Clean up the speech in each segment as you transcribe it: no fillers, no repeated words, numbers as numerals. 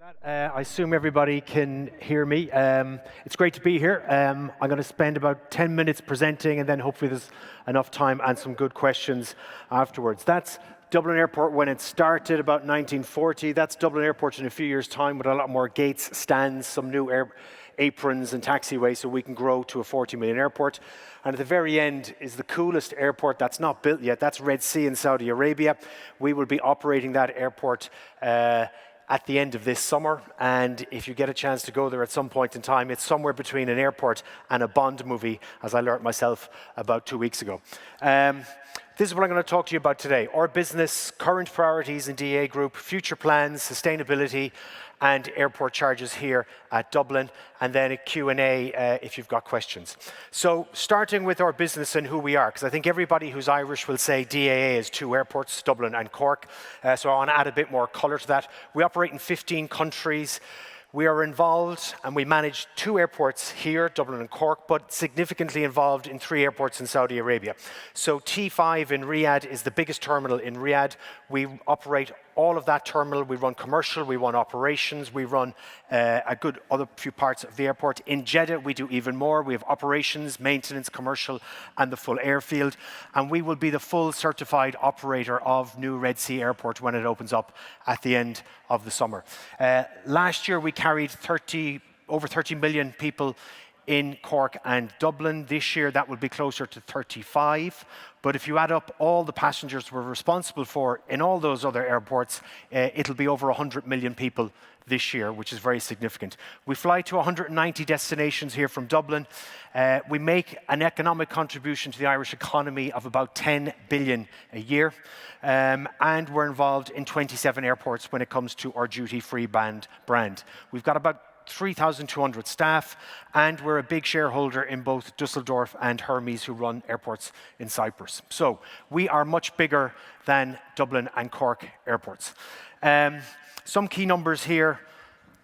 I assume everybody can hear me. It's great to be here. I'm going to spend about 10 minutes presenting, and then hopefully there's enough time and some good questions afterwards. That's Dublin Airport when it started about 1940. That's Dublin Airport in a few years' time with a lot more gates, stands, some new aprons and taxiways so we can grow to a 40 million airport. And at the very end is the coolest airport that's not built yet. That's Red Sea in Saudi Arabia. We will be operating that airport at the end of this summer, and if you get a chance to go there at some point in time, it's somewhere between an airport and a Bond movie, as I learned myself about 2 weeks ago. This is what I'm going to talk to you about today. Our business, current priorities in DAA Group, future plans, sustainability, and airport charges here at Dublin, and then a Q&A if you've got questions. So starting with our business and who we are, because I think everybody who's Irish will say DAA is two airports, Dublin and Cork, so I want to add a bit more colour to that. We operate in 15 countries. We are involved and we manage 2 airports here, Dublin and Cork, but significantly involved in 3 airports in Saudi Arabia. So T5 in Riyadh is the biggest terminal in Riyadh. We operate all of that terminal. We run commercial, we run operations, we run a good other few parts of the airport. In Jeddah, we do even more. We have operations, maintenance, commercial, and the full airfield. And we will be the full certified operator of New Red Sea Airport when it opens up at the end of the summer. Last year, we carried over 30 million people in Cork and Dublin. This year, that will be closer to 35. But if you add up all the passengers we're responsible for in all those other airports, it'll be over 100 million people this year, which is very significant. We fly to 190 destinations here from Dublin. We make an economic contribution to the Irish economy of about 10 billion a year. And we're involved in 27 airports when it comes to our duty-free brand. We've got about 3,200 staff, and we're a big shareholder in both Dusseldorf and Hermes, who run airports in Cyprus. So we are much bigger than Dublin and Cork airports. Some key numbers here,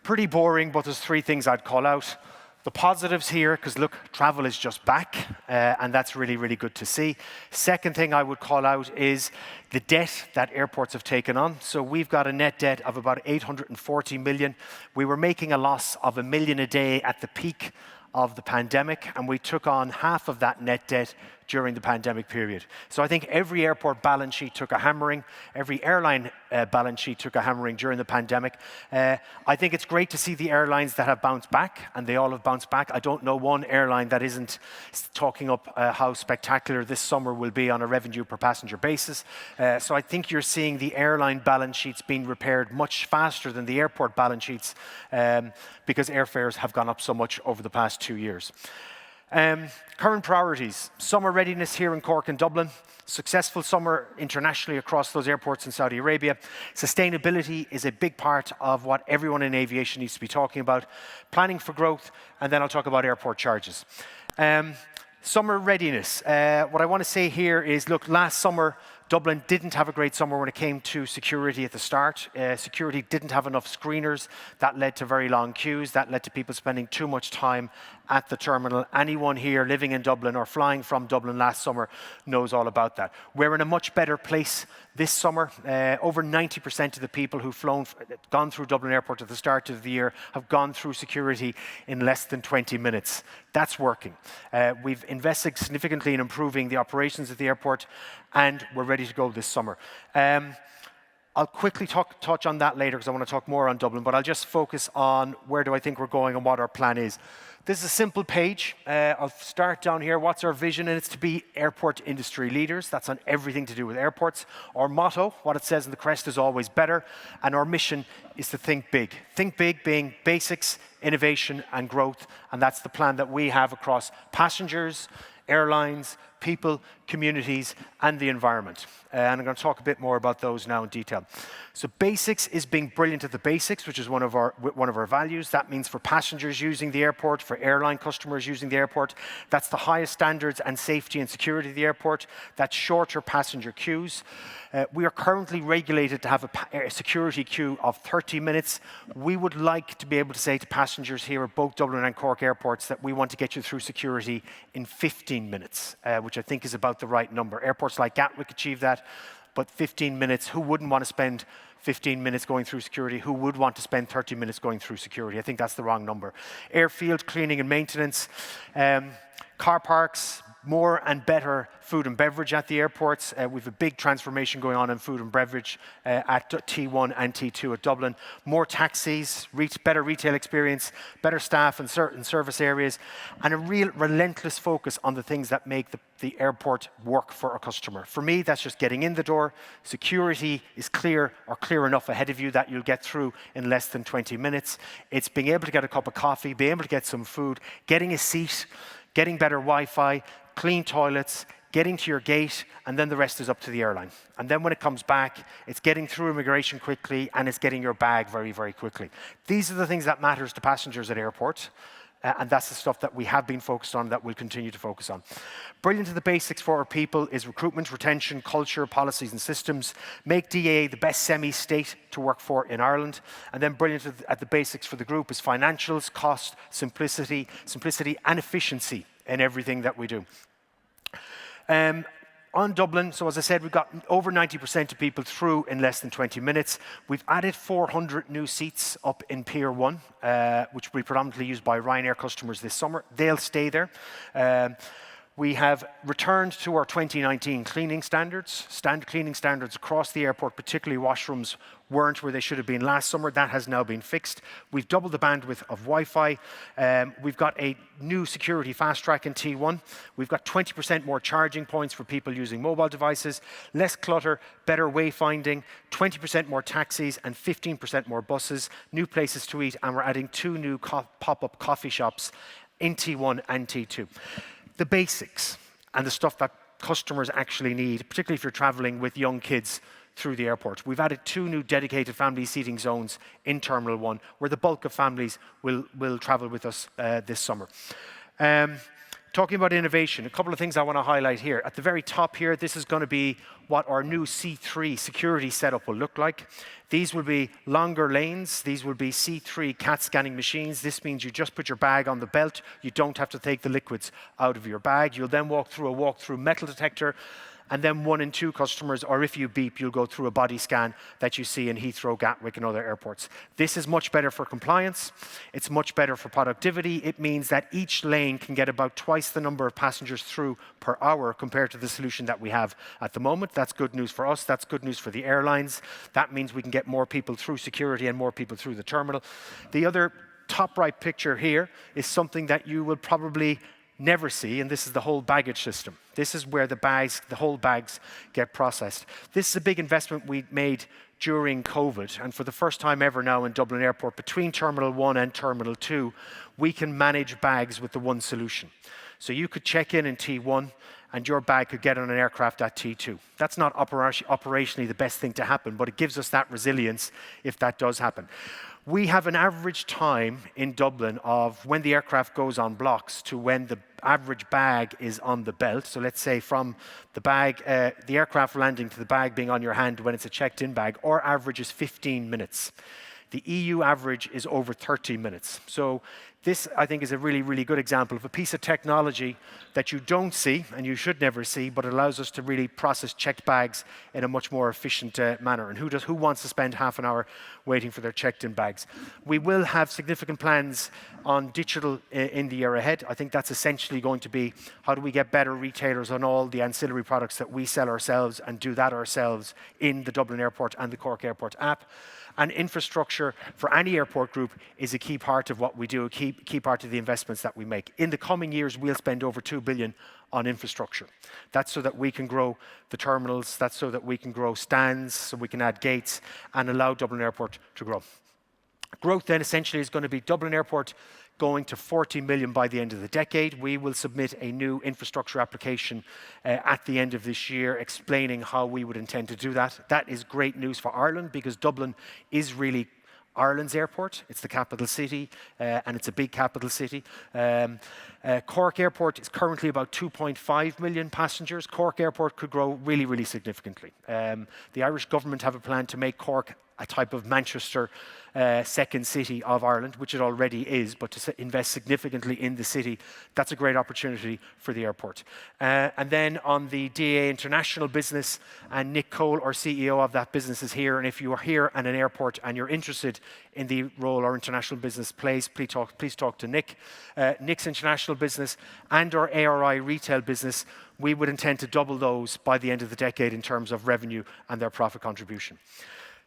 pretty boring, but there's 3 things I'd call out. The positives here, because look, travel is just back, and that's really, really good to see. Second thing I would call out is the debt that airports have taken on. So we've got a net debt of about 840 million. We were making a loss of $1 million a day at the peak of the pandemic, and we took on half of that net debt during the pandemic period. So I think every airport balance sheet took a hammering, every airline balance sheet took a hammering during the pandemic. I think it's great to see the airlines that have bounced back, and they all have bounced back. I don't know one airline that isn't talking up how spectacular this summer will be on a revenue per passenger basis. So I think you're seeing the airline balance sheets being repaired much faster than the airport balance sheets because airfares have gone up so much over the past 2 years. Current priorities, summer readiness here in Cork and Dublin, successful summer internationally across those airports in Saudi Arabia. Sustainability is a big part of what everyone in aviation needs to be talking about. Planning for growth, and then I'll talk about airport charges. Summer readiness. What I want to say here is, look, last summer, Dublin didn't have a great summer when it came to security at the start. Security didn't have enough screeners. That led to very long queues. That led to people spending too much time at the terminal. Anyone here living in Dublin or flying from Dublin last summer knows all about that. We're in a much better place this summer. Over 90% of the people who've gone through Dublin Airport at the start of the year have gone through security in less than 20 minutes. That's working. We've invested significantly in improving the operations at the airport, and we're ready to go this summer. I'll quickly touch on that later because I want to talk more on Dublin, but I'll just focus on where do I think we're going and what our plan is. This is a simple page. I'll start down here. What's our vision? And it's to be airport industry leaders. That's on everything to do with airports. Our motto, what it says in the crest, is always better. And our mission is to think big. Think big being basics, innovation, and growth. And that's the plan that we have across passengers, airlines, people, communities, and the environment. And I'm going to talk a bit more about those now in detail. So basics is being brilliant at the basics, which is one of our values. That means for passengers using the airport, for airline customers using the airport, that's the highest standards and safety and security of the airport. That's shorter passenger queues. We are currently regulated to have a security queue of 30 minutes. We would like to be able to say to passengers here at both Dublin and Cork airports that we want to get you through security in 15 minutes, which I think is about the right number. Airports like Gatwick achieve that. but 15 minutes, who wouldn't want to spend 15 minutes going through security? Who would want to spend 30 minutes going through security? I think that's the wrong number. Airfield cleaning and maintenance, car parks, more and better food and beverage at the airports. We have a big transformation going on in food and beverage at T1 and T2 at Dublin. More taxis, better retail experience, better staff in certain service areas, and a real relentless focus on the things that make the airport work for a customer. For me, that's just getting in the door. Security is clear or clear enough ahead of you that you'll get through in less than 20 minutes. It's being able to get a cup of coffee, being able to get some food, getting a seat, getting better Wi-Fi, clean toilets, getting to your gate, and then the rest is up to the airline. And then when it comes back, it's getting through immigration quickly, and it's getting your bag very, very quickly. These are the things that matters to passengers at airports, and that's the stuff that we have been focused on, that we'll continue to focus on. Brilliant at the basics for our people is recruitment, retention, culture, policies, and systems. Make DAA the best semi-state to work for in Ireland. And then brilliant at the basics for the group is financials, cost, simplicity, and efficiency in everything that we do. On Dublin, so as I said, we've got over 90% of people through in less than 20 minutes. We've added 400 new seats up in Pier 1, which will be predominantly used by Ryanair customers this summer. They'll stay there. We have returned to our 2019 cleaning standards. Standard cleaning standards across the airport, particularly washrooms, weren't where they should have been last summer. That has now been fixed. We've doubled the bandwidth of Wi-Fi. We've got a new security fast track in T1. We've got 20% more charging points for people using mobile devices, less clutter, better wayfinding, 20% more taxis and 15% more buses, new places to eat, and we're adding 2 new pop-up coffee shops in T1 and T2. The basics and the stuff that customers actually need, particularly if you're traveling with young kids through the airport. We've added 2 new dedicated family seating zones in Terminal 1, where the bulk of families will travel with us this summer. Talking about innovation, a couple of things I want to highlight here. At the very top here, this is going to be what our new C3 security setup will look like. These will be longer lanes. These will be C3 CAT scanning machines. This means you just put your bag on the belt. You don't have to take the liquids out of your bag. You'll then walk through a walk-through metal detector, and then 1 in 2 customers, or if you beep, you'll go through a body scan that you see in Heathrow, Gatwick, and other airports. This is much better for compliance. It's much better for productivity. It means that each lane can get about twice the number of passengers through per hour compared to the solution that we have at the moment. That's good news for us. That's good news for the airlines. That means we can get more people through security and more people through the terminal. The other top right picture here is something that you will probably never see, and this is the whole baggage system. This is where the whole bags get processed. This is a big investment we made during COVID, and for the first time ever now in Dublin Airport, between Terminal 1 and Terminal 2, we can manage bags with the one solution. So you could check in T1, and your bag could get on an aircraft at T2. That's not operationally the best thing to happen, but it gives us that resilience if that does happen. We have an average time in Dublin of when the aircraft goes on blocks to when the average bag is on the belt. So let's say from the bag, the aircraft landing to the bag being on your hand when it's a checked-in bag, our average is 15 minutes. The EU average is over 30 minutes. So this, I think, is a really, really good example of a piece of technology that you don't see and you should never see, but it allows us to really process checked bags in a much more efficient manner. And who wants to spend half an hour waiting for their checked-in bags? We will have significant plans on digital in the year ahead. I think that's essentially going to be how do we get better retailers on all the ancillary products that we sell ourselves and do that ourselves in the Dublin Airport and the Cork Airport app. And infrastructure for any airport group is a key part of what we do, a key part of the investments that we make. In the coming years, we'll spend over 2 billion on infrastructure. That's so that we can grow the terminals, that's so that we can grow stands, so we can add gates and allow Dublin Airport to grow. Growth then essentially is going to be Dublin Airport going to 40 million by the end of the decade. We will submit a new infrastructure application at the end of this year explaining how we would intend to do that. That is great news for Ireland because Dublin is really Ireland's airport. It's the capital city and it's a big capital city. Cork Airport is currently about 2.5 million passengers. Cork Airport could grow really, really significantly. The Irish government have a plan to make Cork a type of Manchester second city of Ireland, which it already is, but to invest significantly in the city, that's a great opportunity for the airport. And then on the DAA International business, and Nick Cole, our CEO of that business, is here. And if you are here at an airport and you're interested in the role our international business plays, please talk to Nick. Nick's international business and our ARI retail business, we would intend to double those by the end of the decade in terms of revenue and their profit contribution.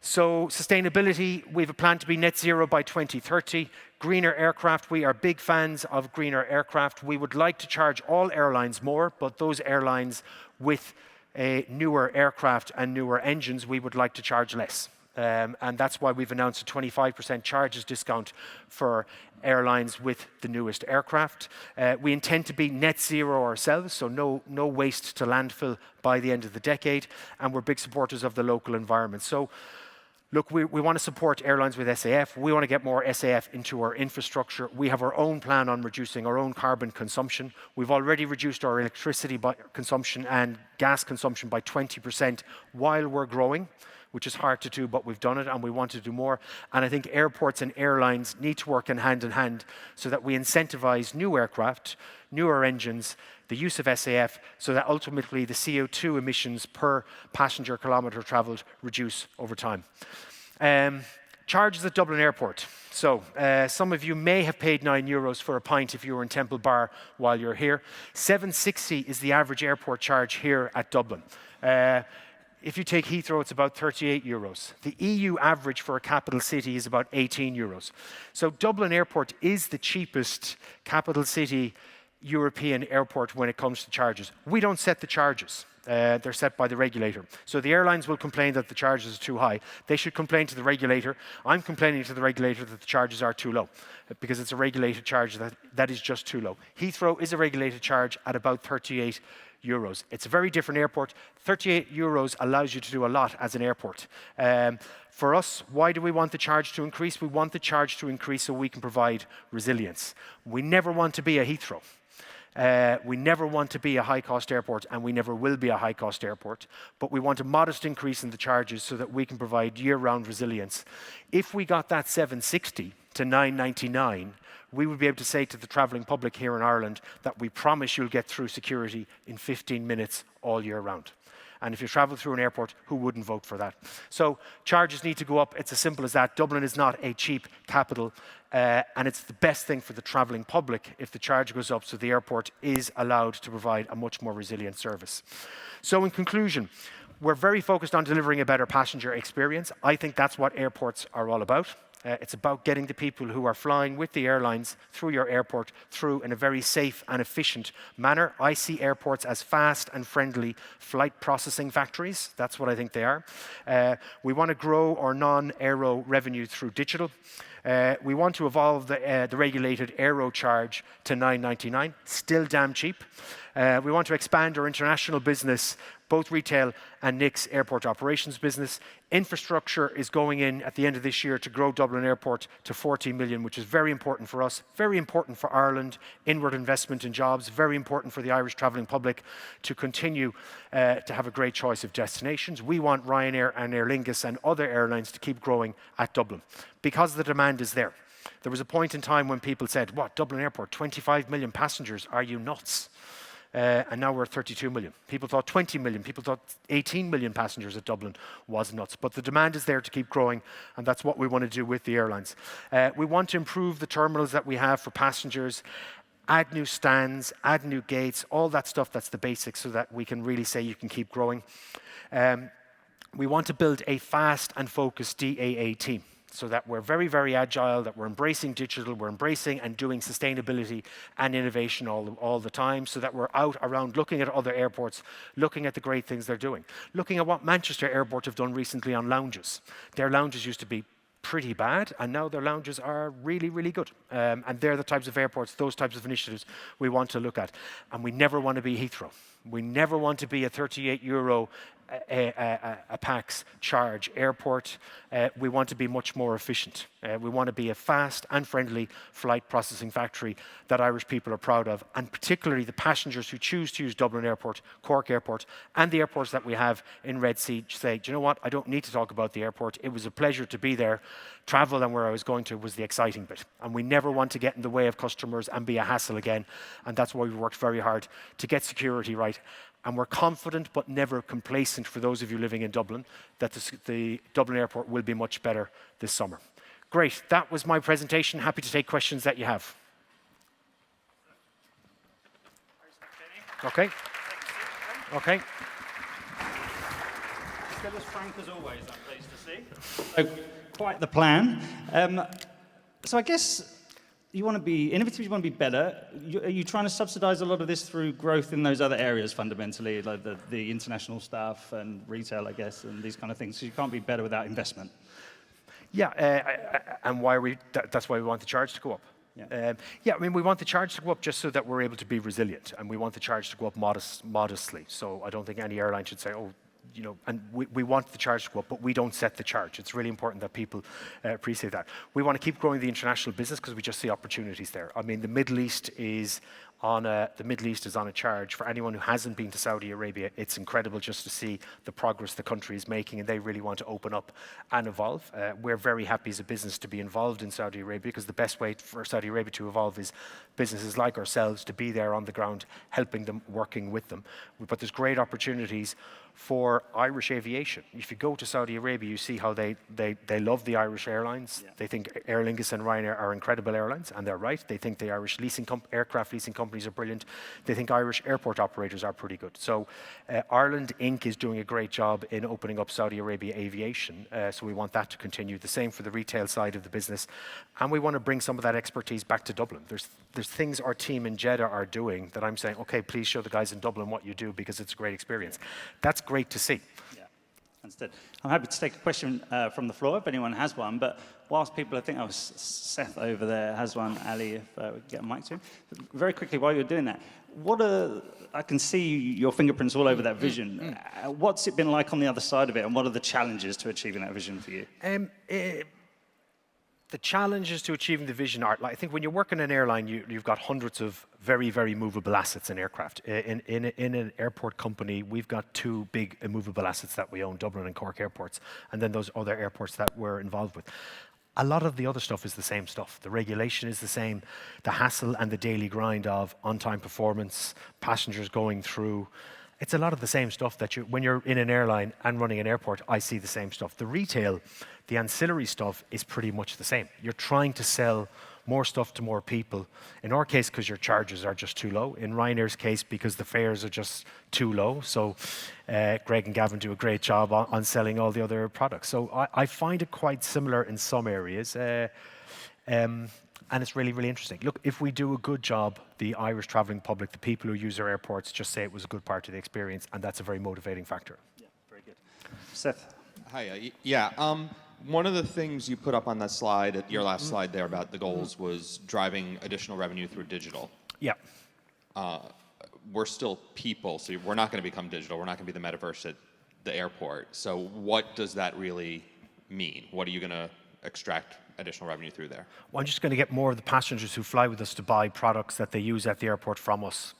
So sustainability, we have a plan to be net zero by 2030. Greener aircraft, we are big fans of greener aircraft. We would like to charge all airlines more, but those airlines with newer aircraft and newer engines, we would like to charge less. And that's why we've announced a 25% charges discount for airlines with the newest aircraft. We intend to be net zero ourselves, so no waste to landfill by the end of the decade, and we're big supporters of the local environment. So look, we want to support airlines with SAF. We want to get more SAF into our infrastructure. We have our own plan on reducing our own carbon consumption. We've already reduced our electricity consumption and gas consumption by 20% while we're growing, which is hard to do, but we've done it and we want to do more. And I think airports and airlines need to work in hand so that we incentivize new aircraft, newer engines, the use of SAF, so that ultimately the CO2 emissions per passenger kilometre travelled reduce over time. Charges at Dublin Airport. So some of you may have paid €9 for a pint if you were in Temple Bar while you're here. €7.60 is the average airport charge here at Dublin. If you take Heathrow, it's about €38. The EU average for a capital city is about €18. So Dublin Airport is the cheapest capital city European airport when it comes to charges. We don't set the charges. They're set by the regulator. So the airlines will complain that the charges are too high. They should complain to the regulator. I'm complaining to the regulator that the charges are too low because it's a regulated charge that is just too low. Heathrow is a regulated charge at about €38. It's a very different airport. €38 allows you to do a lot as an airport. For us, why do we want the charge to increase? We want the charge to increase so we can provide resilience. We never want to be a Heathrow. We never want to be a high-cost airport, and we never will be a high-cost airport, but we want a modest increase in the charges so that we can provide year-round resilience. If we got that $7.60 to $9.99, we would be able to say to the travelling public here in Ireland that we promise you'll get through security in 15 minutes all year round. And if you travel through an airport, who wouldn't vote for that? So charges need to go up. It's as simple as that. Dublin is not a cheap capital, and it's the best thing for the travelling public if the charge goes up so the airport is allowed to provide a much more resilient service. So in conclusion, we're very focused on delivering a better passenger experience. I think that's what airports are all about. It's about getting the people who are flying with the airlines through your airport through in a very safe and efficient manner. I see airports as fast and friendly flight processing factories. That's what I think they are. We want to grow our non-aero revenue through digital. We want to evolve the regulated aero charge to $9.99, still damn cheap. We want to expand our international business, both retail and Nick's airport operations business. Infrastructure is going in at the end of this year to grow Dublin Airport to 40 million, which is very important for us, very important for Ireland, inward investment in jobs, very important for the Irish travelling public to continue to have a great choice of destinations. We want Ryanair and Aer Lingus and other airlines to keep growing at Dublin because the demand is there. There was a point in time when people said, what, Dublin Airport, 25 million passengers, are you nuts? And now we're at 32 million. People thought 20 million, people thought 18 million passengers at Dublin was nuts. But the demand is there to keep growing, and that's what we want to do with the airlines. We want to improve the terminals that we have for passengers, add new stands, add new gates, all that stuff, that's the basics, so that we can really say you can keep growing. We want to build a fast and focused DAA team, so that we're very, very agile, that we're embracing digital, we're embracing and doing sustainability and innovation all the time, so that we're out around looking at other airports, looking at the great things they're doing, looking at what Manchester Airport have done recently on lounges. Their lounges used to be pretty bad, and now their lounges are really, really good. And they're the types of airports, those types of initiatives we want to look at. And we never want to be Heathrow. We never want to be a €38 a PAX charge airport. We want to be much more efficient. We want to be a fast and friendly flight processing factory that Irish people are proud of, and particularly the passengers who choose to use Dublin Airport, Cork Airport, and the airports that we have in Red Sea say, do you know what, I don't need to talk about the airport. It was a pleasure to be there. Travel and where I was going to was the exciting bit. And we never want to get in the way of customers and be a hassle again. And that's why we worked very hard to get security right. And we're confident but never complacent, for those of you living in Dublin, that the Dublin Airport will be much better this summer. Great, that was my presentation. Happy to take questions that you have. Okay. Okay. Still as frank as always, I'm pleased to see. So, quite the plan. So I guess you want to be innovative, you want to be better. Are you trying to subsidize a lot of this through growth in those other areas fundamentally, like the international stuff and retail, I guess, and these kind of things? So you can't be better without investment. Yeah, and why that's why we want the charge to go up. Yeah. I mean, we want the charge to go up just so that we're able to be resilient, and we want the charge to go up modestly. So I don't think any airline should say, oh, you know, and we want the charge to go up, but we don't set the charge. It's really important that people appreciate that. We want to keep growing the international business because we just see opportunities there. I mean, the Middle East is on a charge. For anyone who hasn't been to Saudi Arabia, it's incredible just to see the progress the country is making, and they really want to open up and evolve. We're very happy as a business to be involved in Saudi Arabia, because the best way for Saudi Arabia to evolve is businesses like ourselves to be there on the ground, helping them, working with them. But there's great opportunities for Irish aviation. If you go to Saudi Arabia, you see how they love the Irish airlines. Yeah. They think Aer Lingus and Ryanair are incredible airlines, and they're right. They think the Irish aircraft leasing companies are brilliant. They think Irish airport operators are pretty good. So Ireland Inc. is doing a great job in opening up Saudi Arabia aviation. So we want that to continue. The same for the retail side of the business. And we want to bring some of that expertise back to Dublin. There's things our team in Jeddah are doing that I'm saying, okay, please show the guys in Dublin what you do, because it's a great experience. That's great to see. Yeah, understood. I'm happy to take a question from the floor if anyone has one, but whilst people, I think that was Seth over there has one, Ali, if we could get a mic to him. Very quickly, while you're doing that, I can see your fingerprints all over that vision. What's it been like on the other side of it, and what are the challenges to achieving that vision for you? The challenges to achieving the vision are, like, I think when you work in an airline, you've got hundreds of very, very movable assets in aircraft. In an airport company, we've got two big immovable assets that we own, Dublin and Cork airports, and then those other airports that we're involved with. A lot of the other stuff is the same stuff. The regulation is the same. The hassle and the daily grind of on-time performance, passengers going through. It's a lot of the same stuff that when you're in an airline and running an airport, I see the same stuff. The retail, the ancillary stuff is pretty much the same. You're trying to sell more stuff to more people. In our case, because your charges are just too low. In Ryanair's case, because the fares are just too low. So Greg and Gavin do a great job on selling all the other products. So I find it quite similar in some areas. And it's really, really interesting. Look, if we do a good job, the Irish travelling public, the people who use our airports, just say it was a good part of the experience, and that's a very motivating factor. Yeah, very good. Seth? Hi, one of the things you put up on that slide, your last slide there about the goals, was driving additional revenue through digital. Yeah. We're still people, so we're not going to become digital. We're not going to be the metaverse at the airport. So what does that really mean? What are you going to extract additional revenue through there? Well, I'm just going to get more of the passengers who fly with us to buy products that they use at the airport from us.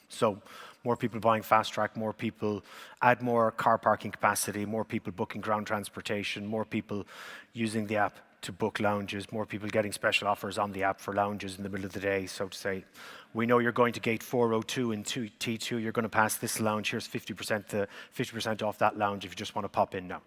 So more people buying Fast Track, more people add more car parking capacity, more people booking ground transportation, more people using the app to book lounges, more people getting special offers on the app for lounges in the middle of the day. So to say, we know you're going to gate 402 in T2, you're going to pass this lounge, here's 50% off that lounge if you just want to pop in now.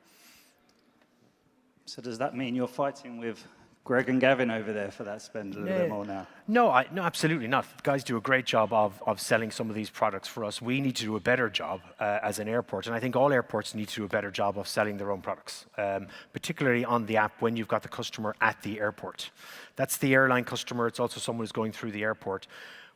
So does that mean you're fighting with Greg and Gavin over there for that spend a little bit more now? No, absolutely not. The guys do a great job of selling some of these products for us. We need to do a better job as an airport, and I think all airports need to do a better job of selling their own products, particularly on the app when you've got the customer at the airport. That's the airline customer. It's also someone who's going through the airport.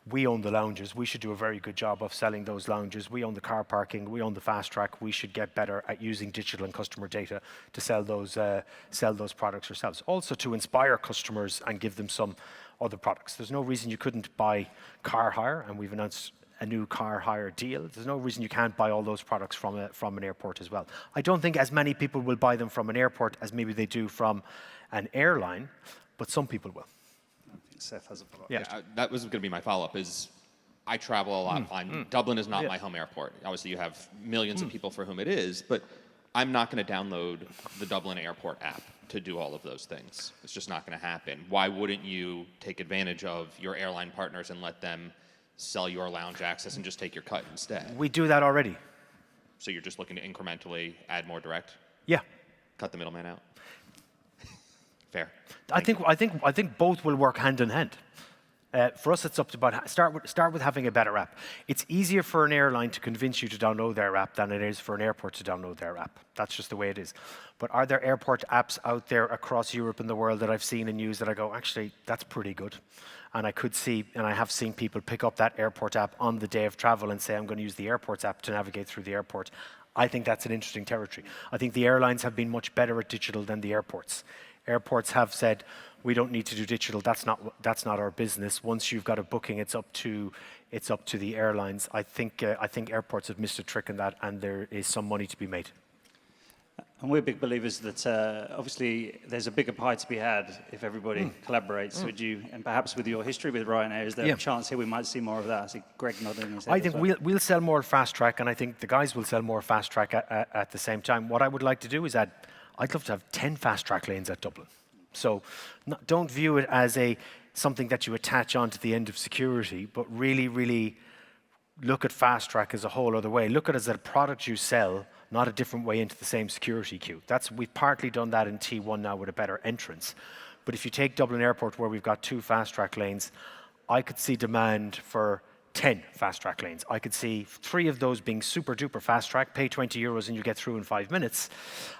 We own the lounges. We should do a very good job of selling those lounges. We own the car parking. We own the Fast Track. We should get better at using digital and customer data to sell those products ourselves. Also to inspire customers and give them some other products. There's no reason you couldn't buy car hire, and we've announced a new car hire deal. There's no reason you can't buy all those products from an airport as well. I don't think as many people will buy them from an airport as maybe they do from an airline, but some people will. I think Seth has a follow-up. Yeah. That was going to be my follow-up. Is I travel a lot. Dublin is not my home airport. Obviously, you have millions of people for whom it is, but I'm not going to download the Dublin Airport app to do all of those things. It's just not going to happen. Why wouldn't you take advantage of your airline partners and let them sell your lounge access and just take your cut instead? We do that already. So you're just looking to incrementally add more direct, Yeah. cut the middleman out. Fair. I think both will work hand in hand. For us, it's up to about start with having a better app. It's easier for an airline to convince you to download their app than it is for an airport to download their app. That's just the way it is. But are there airport apps out there across Europe and the world that I've seen and used that I go, actually, that's pretty good? And I could see, and I have seen people pick up that airport app on the day of travel and say, I'm going to use the airport's app to navigate through the airport. I think that's an interesting territory. I think the airlines have been much better at digital than the airports. Airports have said, we don't need to do digital. That's not our business. Once you've got a booking, it's up to the airlines. I think airports have missed a trick in that, and there is some money to be made. And we're big believers that obviously there's a bigger pie to be had if everybody collaborates. Would you, and perhaps with your history with Ryanair, is there a chance here we might see more of that? I see Greg nodding his head. I think we'll sell more fast track, and I think the guys will sell more fast track at the same time. What I would like to do is I'd love to have 10 fast track lanes at Dublin. So don't view it as something that you attach onto the end of security, but really, really look at fast track as a whole other way. Look at it as a product you sell, not a different way into the same security queue. We've partly done that in T1 now with a better entrance. But if you take Dublin Airport, where we've got 2 fast track lanes, I could see demand for 10 fast track lanes. I could see 3 of those being super duper fast track, pay €20 and you get through in 5 minutes.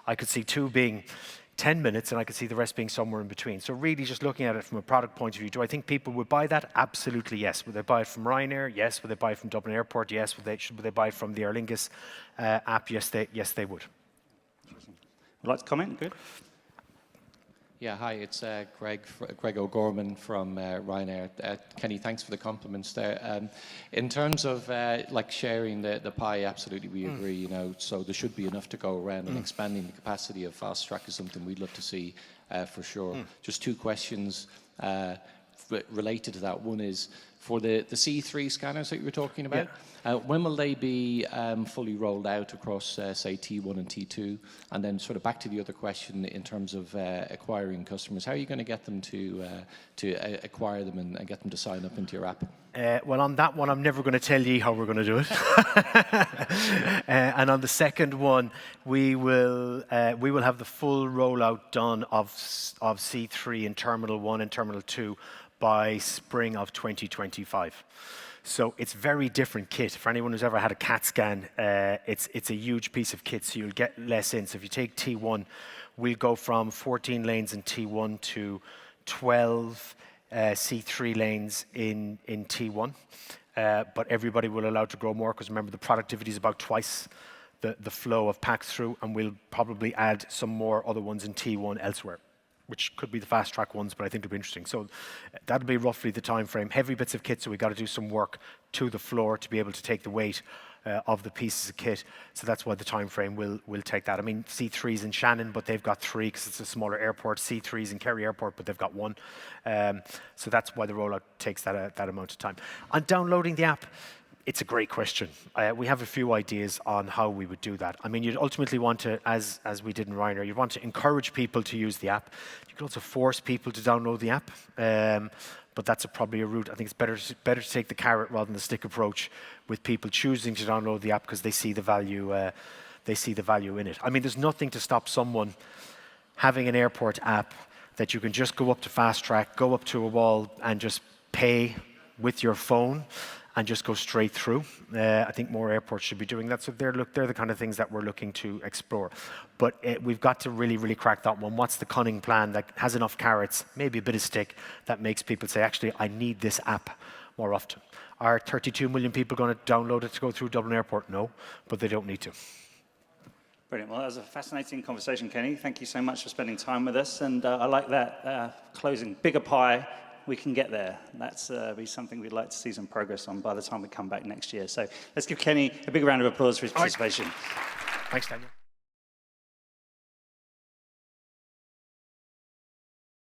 I could see 2 being 10 minutes, and I could see the rest being somewhere in between. So really just looking at it from a product point of view, do I think people would buy that? Absolutely yes. Would they buy it from Ryanair? Yes. Would they buy it from Dublin Airport? Yes. Would they buy it from the Aer Lingus app? Yes, they would. Would like to comment? Good. Yeah, hi, it's Greg O'Gorman from Ryanair. Kenny, thanks for the compliments there. In terms of like sharing the pie, absolutely we agree, you know, so there should be enough to go around, and expanding the capacity of fast track is something we'd love to see for sure. Just 2 questions related to that. One is, for the C3 scanners that you were talking about, when will they be fully rolled out across, say, T1 and T2? And then sort of back to the other question in terms of acquiring customers, how are you going to get them to acquire them and get them to sign up into your app? Well, on that one, I'm never going to tell you how we're going to do it. And on the second one, we will have the full rollout done of C3 in Terminal 1 and Terminal 2 by spring of 2025. So it's very different kit. For anyone who's ever had a CAT scan, it's a huge piece of kit, so you'll get less in. So if you take T1, we'll go from 14 lanes in T1 to 12 C3 lanes in T1. But everybody will allow to grow more, because remember, the productivity is about twice the flow of packs through, and we'll probably add some more other ones in T1 elsewhere, which could be the fast track ones, but I think it'll be interesting. So that'll be roughly the time frame. Heavy bits of kit, so we've got to do some work to the floor to be able to take the weight of the pieces of kit. So that's why the time frame will take that. I mean, C3's in Shannon, but they've got 3 because it's a smaller airport. C3's in Kerry Airport, but they've got 1. So that's why the rollout takes that amount of time. On downloading the app, it's a great question. We have a few ideas on how we would do that. I mean, you'd ultimately want to, as we did in Ryanair, you'd want to encourage people to use the app. You could also force people to download the app, but that's probably a route. I think it's better to take the carrot rather than the stick approach with people choosing to download the app because they see the value. They see the value in it. I mean, there's nothing to stop someone having an airport app that you can just go up to fast track, go up to a wall, and just pay with your phone and just go straight through. I think more airports should be doing that. So they're the kind of things that we're looking to explore. But we've got to really, really crack that one. What's the cunning plan that has enough carrots, maybe a bit of stick, that makes people say, actually, I need this app more often? Are 32 million people going to download it to go through Dublin Airport? No, but they don't need to. Brilliant. Well, that was a fascinating conversation, Kenny. Thank you so much for spending time with us. And I like that closing. Bigger pie. we can get there. That's be something we'd like to see some progress on by the time we come back next year. So let's give Kenny a big round of applause for his participation. Thanks, Daniel.